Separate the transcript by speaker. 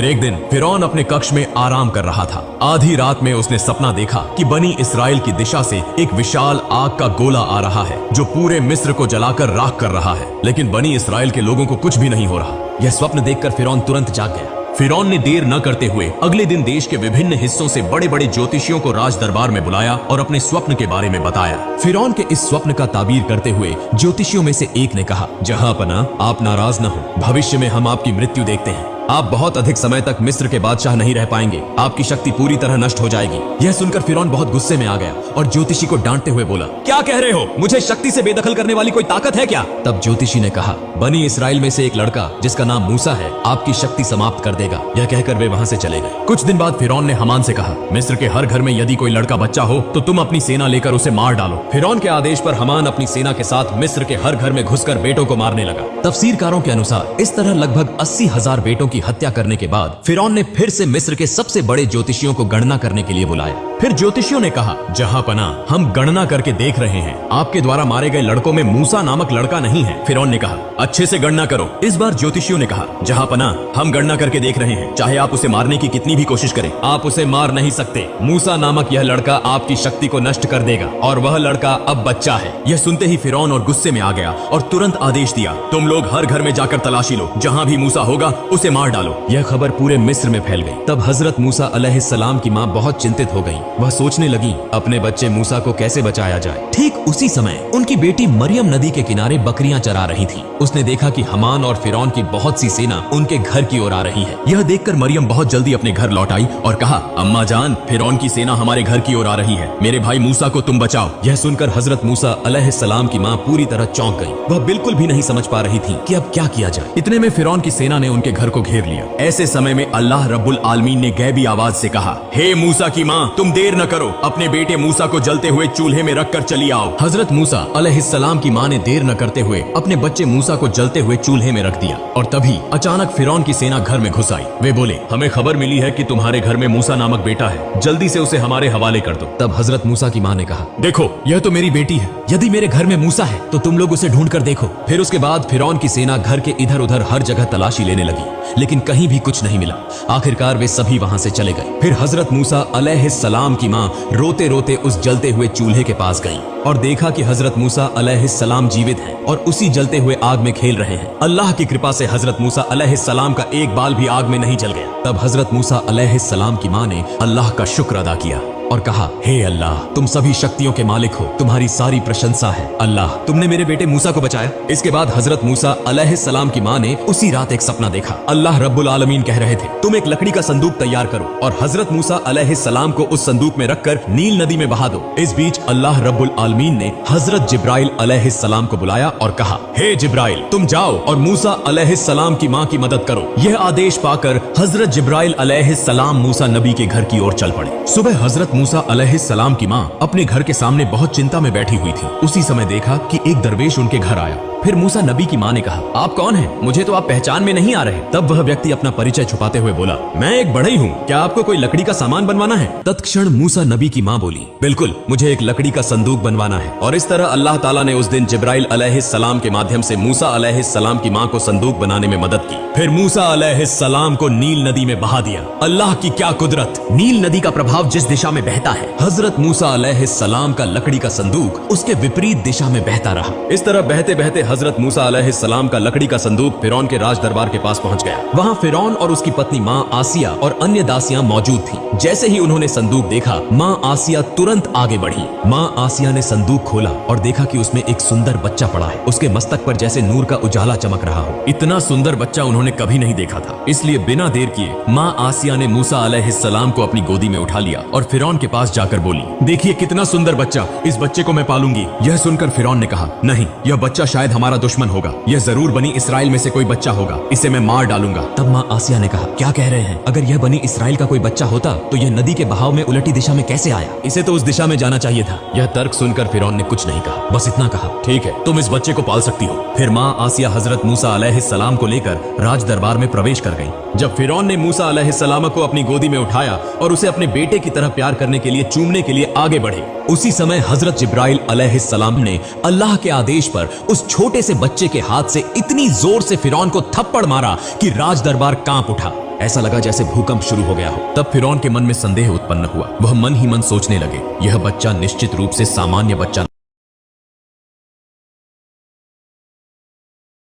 Speaker 1: एक दिन फिरौन अपने कक्ष में आराम कर रहा था। आधी रात में उसने सपना देखा कि बनी इस्राइल की दिशा से एक विशाल आग का गोला आ रहा है जो पूरे मिस्र को जलाकर राख कर रहा है, लेकिन बनी इस्राइल के लोगों को कुछ भी नहीं हो रहा। यह स्वप्न देखकर फिरौन तुरंत जाग गया। फिरौन ने देर न करते हुए अगले दिन देश के विभिन्न हिस्सों से बड़े बड़े ज्योतिषियों को राज दरबार में बुलाया और अपने स्वप्न के बारे में बताया। फिरौन के इस स्वप्न का ताबीर करते हुए ज्योतिषियों में से एक ने कहा, जहांपना, आप नाराज न हो, भविष्य में हम आपकी मृत्यु देखते हैं। आप बहुत अधिक समय तक मिस्र के बादशाह नहीं रह पाएंगे, आपकी शक्ति पूरी तरह नष्ट हो जाएगी। यह सुनकर फिरौन बहुत गुस्से में आ गया और ज्योतिषी को डांटते हुए बोला, क्या कह रहे हो? मुझे शक्ति से बेदखल करने वाली कोई ताकत है क्या? तब ज्योतिषी ने कहा, बनी इस्राइल में से एक लड़का जिसका नाम मूसा है आपकी शक्ति समाप्त कर देगा। यह कहकर वे वहां से चले गए। कुछ दिन बाद फिरौन ने हमान से कहा, मिस्र के हर घर में यदि कोई लड़का बच्चा हो तो तुम अपनी सेना लेकर उसे मार डालो। फिरौन के आदेश पर हमान अपनी सेना के साथ मिस्र के हर घर में घुसकर बेटों को मारने लगा। तफसीरकारों के अनुसार इस तरह लगभग 80,000 बेटों की हत्या करने के बाद फिरौन ने फिर से मिस्र के सबसे बड़े ज्योतिषियों को गणना करने के लिए बुलाया। फिर ज्योतिषियों ने कहा, जहांपना, हम गणना करके देख रहे हैं, आपके द्वारा मारे गए लड़कों में मूसा नामक लड़का नहीं है। फिरौन ने कहा, अच्छे से गणना करो। इस बार ज्योतिषियों ने कहा, जहांपना, हम गणना करके देख रहे हैं, चाहे आप उसे मारने की कितनी भी कोशिश करें, आप उसे मार नहीं सकते। मूसा नामक यह लड़का आपकी शक्ति को नष्ट कर देगा और वह लड़का अब बच्चा है। यह सुनते ही फिरौन और गुस्से में आ गया और तुरंत आदेश दिया, तुम लोग हर घर में जाकर तलाशी लो, जहां भी मूसा होगा उसे मार डालो। यह खबर पूरे मिस्र में फैल गई। तब हजरत मूसा अलैहिस्सलाम की माँ बहुत चिंतित हो गई। वह सोचने लगी, अपने बच्चे मूसा को कैसे बचाया जाए। ठीक उसी समय उनकी बेटी मरियम नदी के किनारे बकरियां चरा रही थी। उसने देखा कि हमान और फिरौन की बहुत सी सेना उनके घर की ओर आ रही है। यह देखकर मरियम बहुत जल्दी अपने घर लौट आई और कहा, अम्मा जान, फिरौन की सेना हमारे घर की ओर आ रही है, मेरे भाई मूसा को तुम बचाओ। यह सुनकर हजरत मूसा अलैहिस्सलाम की माँ पूरी तरह चौंक गई। वह बिल्कुल भी नहीं समझ पा रही थी कि अब क्या किया जाए। इतने में फिरौन की सेना ने उनके घर को घेर लिया। ऐसे समय में अल्लाह रब्बुल आलमीन ने गैबी आवाज से कहा, हे मूसा की माँ, तुम देर न करो, अपने बेटे मूसा को जलते हुए चूल्हे में रखकर चली आओ। हजरत मूसा अलैहिस्सलाम की माँ ने देर न करते हुए अपने बच्चे मूसा को जलते हुए चूल्हे में रख दिया और तभी अचानक फिरौन की सेना घर में घुस आई। वे बोले, हमें खबर मिली है कि तुम्हारे घर में मूसा नामक बेटा है, जल्दी से उसे हमारे हवाले कर दो। तब हजरत मूसा की माँ ने कहा, देखो, यह तो मेरी बेटी है, यदि मेरे घर में मूसा है तो तुम लोग उसे ढूंढ कर देखो। फिर उसके बाद फिरौन की सेना घर के इधर उधर हर जगह तलाशी लेने लगी, लेकिन कहीं भी कुछ नहीं मिला। आखिरकार वे सभी वहां से चले गए। फिर हजरत मूसा अलैहिस्सलाम की माँ रोते रोते उस जलते हुए चूल्हे के पास गई और देखा कि हजरत मूसा अलैहिस्सलाम जीवित हैं और उसी जलते हुए आग में खेल रहे हैं। अल्लाह की कृपा से हजरत मूसा अलैहिस्सलाम का एक बाल भी आग में नहीं जल गया। तब हजरत मूसा अलैहिस्सलाम की माँ ने अल्लाह का शुक्र अदा किया और कहा, हे अल्लाह, तुम सभी शक्तियों के मालिक हो, तुम्हारी सारी प्रशंसा है। अल्लाह, तुमने मेरे बेटे मूसा को बचाया। इसके बाद हजरत मूसा अलैहिस्सलाम की माँ ने उसी रात एक सपना देखा। अल्लाह रब्बुल आलमीन कह रहे थे, तुम एक लकड़ी का संदूक तैयार करो और हजरत मूसा अलैहिस्सलाम को उस संदूक में रखकर नील नदी में बहा दो। इस बीच अल्लाह रब्बुल आलमीन ने हजरत जिब्राइल अलैहिस्सलाम को बुलाया और कहा, हे जिब्राइल, तुम जाओ और मूसा अलैहिस्सलाम की माँ की मदद करो। यह आदेश पाकर हजरत जिब्राइल अलैहिस्सलाम मूसा नबी के घर की ओर चल पड़े। सुबह हजरत मूसा अलैहिस्सलाम की माँ अपने घर के सामने बहुत चिंता में बैठी हुई थी। उसी समय देखा कि एक दरवेश उनके घर आया। फिर मूसा नबी की माँ ने कहा, आप कौन हैं? मुझे तो आप पहचान में नहीं आ रहे। तब वह व्यक्ति अपना परिचय छुपाते हुए बोला, मैं एक बढ़ई हूँ, क्या आपको कोई लकड़ी का सामान बनवाना है? तत्क्षण मूसा नबी की माँ बोली, बिल्कुल, मुझे एक लकड़ी का संदूक बनवाना है। और इस तरह अल्लाह ताला ने उस दिन जिब्राइल अलैहिस्सलाम के माध्यम से मूसा अलैहिस्सलाम की माँ को संदूक बनाने में मदद की। फिर मूसा अलैहिस्सलाम को नील नदी में बहा दिया। अल्लाह की क्या कुदरत! नील नदी का प्रभाव जिस दिशा में बहता है, हजरत मूसा अलैहिस्सलाम का लकड़ी का संदूक उसके विपरीत दिशा में बहता रहा। इस तरह बहते बहते हजरत मूसा अलैहिस्सलाम का लकड़ी का संदूक फिरौन के राज दरबार के पास पहुंच गया। वहां फिरौन और उसकी पत्नी माँ आसिया और अन्य दासियां मौजूद थीं। जैसे ही उन्होंने संदूक देखा, माँ आसिया तुरंत आगे बढ़ी। माँ आसिया ने संदूक खोला और देखा कि उसमें एक सुंदर बच्चा पड़ा है। उसके मस्तक पर जैसे नूर का उजाला चमक रहा हो। इतना सुंदर बच्चा उन्होंने कभी नहीं देखा था। इसलिए बिना देर किए माँ आसिया ने मूसा अलैहिस्सलाम को अपनी गोदी में उठा लिया और फिरौन के पास जाकर बोली, देखिए कितना सुंदर बच्चा, इस बच्चे को मैं पालूंगी। यह सुनकर फिरौन ने कहा, नहीं, यह बच्चा शायद हमारा दुश्मन होगा, यह जरूर बनी इस्राइल में से कोई बच्चा होगा, इसे मैं मार डालूंगा। तब माँ आसिया ने कहा, क्या कह रहे हैं? अगर यह बनी इस्राइल का कोई बच्चा होता तो यह नदी के बहाव में उलटी दिशा में कैसे आया? इसे तो उस दिशा में जाना चाहिए था। यह तर्क सुनकर फिरौन ने कुछ नहीं कहा, बस इतना कहा, ठीक है, तुम इस बच्चे को पाल सकती हो। फिर माँ आसिया हजरत मूसा अलैहिस्सलाम को लेकर राज दरबार में प्रवेश कर गई। जब फिरौन ने मूसा अलैहिस्सलाम को अपनी गोदी में उठाया और उसे अपने बेटे की तरह प्यार करने के लिए, चूमने के लिए आगे बढ़े, उसी समय हजरत जिब्राइल अलैहिस्सलाम ने अल्लाह के आदेश पर उस छोटे से बच्चे के हाथ से इतनी जोर से फिरौन को थप्पड़ मारा कि राज दरबार कांप उठा। ऐसा लगा जैसे भूकंप शुरू हो गया हो। तब फिरौन के मन में संदेह उत्पन्न हुआ। वह मन ही मन सोचने लगे, यह बच्चा निश्चित रूप से सामान्य बच्चा